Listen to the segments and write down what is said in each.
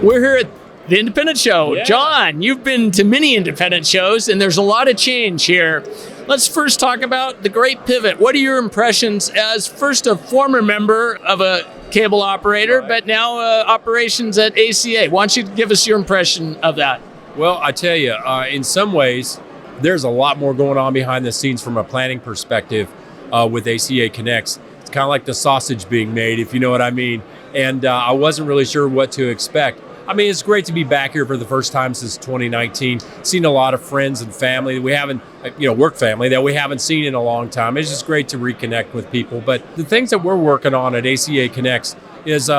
We're here at the Independent Show. Yeah. John, you've been to many independent shows, and there's a lot of change here. Let's first talk about the great pivot. What are your impressions as first a former member of a cable operator, but now operations at ACA? Why don't you give us your impression of that? Well, I tell you, in some ways, there's a lot more going on behind the scenes from a planning perspective with ACA Connects. It's kind of like the sausage being made, if you know what I mean. And I wasn't really sure what to expect. I mean, it's great to be back here for the first time since 2019. Seen a lot of friends and family that we haven't, work family that we haven't seen in a long time. It's just great to reconnect with people. But the things that we're working on at ACA Connects is,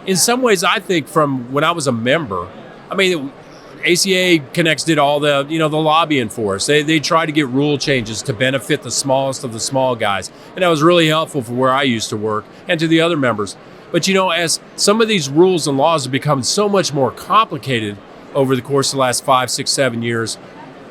in some ways, I think from when I was a member, ACA Connects did all the, the lobbying for us. They tried to get rule changes to benefit the smallest of the small guys. And that was really helpful for where I used to work and to the other members. But, as some of these rules and laws have become so much more complicated over the course of the last 5, 6, 7 years,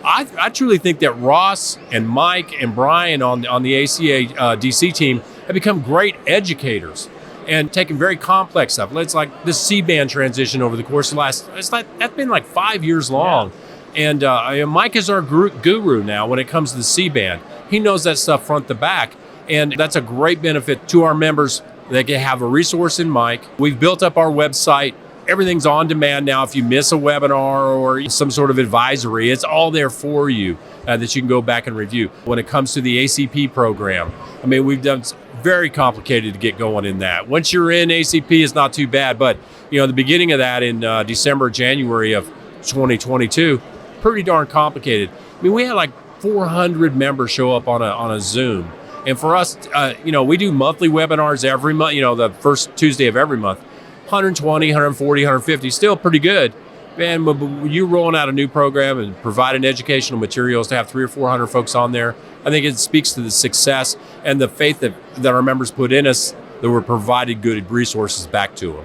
I truly think that Ross and Mike and Brian on the ACA DC team have become great educators and taken very complex stuff. It's like this C-band transition over the course of the that's been like 5 years long. Yeah. And Mike is our guru now when it comes to the C-band. He knows that stuff front to back. And that's a great benefit to our members. They can have a resource in Mike. We've built up our website. Everything's on demand now. If you miss a webinar or some sort of advisory, it's all there for you that you can go back and review. When it comes to the ACP program, we've done very complicated to get going in that. Once you're in ACP, it's not too bad. But, the beginning of that in December, January of 2022, pretty darn complicated. We had like 400 members show up on a Zoom. And for us, we do monthly webinars every month, the first Tuesday of every month. 120, 140, 150, still pretty good. Man, when you're rolling out a new program and providing educational materials to have 300 or 400 folks on there, I think it speaks to the success and the faith that our members put in us, that we're providing good resources back to them.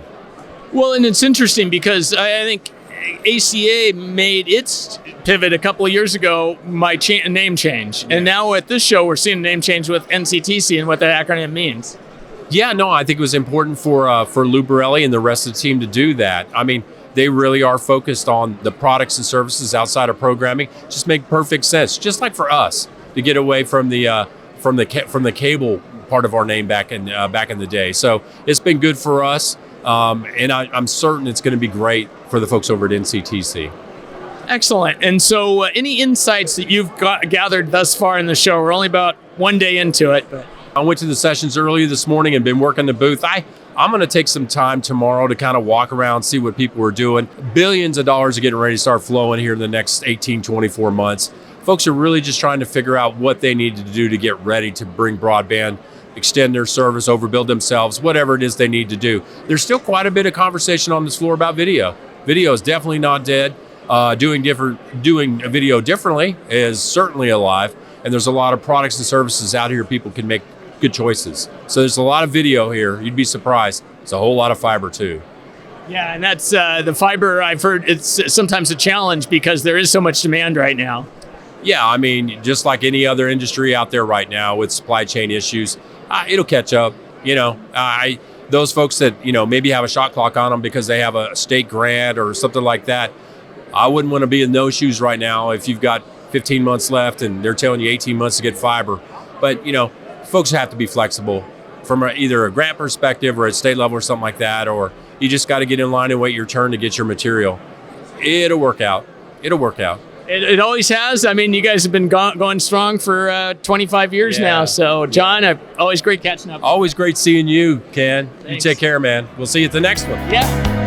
Well, and it's interesting because I think ACA made its pivot a couple of years ago by name change. Yeah. And now at this show, we're seeing a name change with NCTC and what that acronym means. Yeah, no, I think it was important for Lou Borelli and the rest of the team to do that. They really are focused on the products and services outside of programming. Just make perfect sense. Just like for us to get away from the cable part of our name back in the day. So it's been good for us, and I'm certain it's going to be great for the folks over at NCTC. Excellent. And so, any insights that you've gathered thus far in the show? We're only about one day into it, but I went to the sessions earlier this morning and been working the booth. I'm going to take some time tomorrow to kind of walk around, see what people are doing. Billions of dollars are getting ready to start flowing here in the next 18, 24 months. Folks are really just trying to figure out what they need to do to get ready to bring broadband, extend their service, overbuild themselves, whatever it is they need to do. There's still quite a bit of conversation on this floor about video. Video is definitely not dead. Doing a video differently is certainly alive. And there's a lot of products and services out here people can make good choices. So there's a lot of video here. You'd be surprised. It's a whole lot of fiber too. Yeah, and that's the fiber. I've heard it's sometimes a challenge because there is so much demand right now. Yeah, just like any other industry out there right now with supply chain issues, it'll catch up. Those folks that, maybe have a shot clock on them because they have a state grant or something like that, I wouldn't want to be in those shoes right now if you've got 15 months left and they're telling you 18 months to get fiber. But, folks have to be flexible from either a grant perspective or at state level or something like that, or you just got to get in line and wait your turn to get your material. It'll work out. It always has. You guys have been going strong for 25 years now. So, John, always great catching up. Always great seeing you, Ken. Thanks. You take care, man. We'll see you at the next one. Yeah.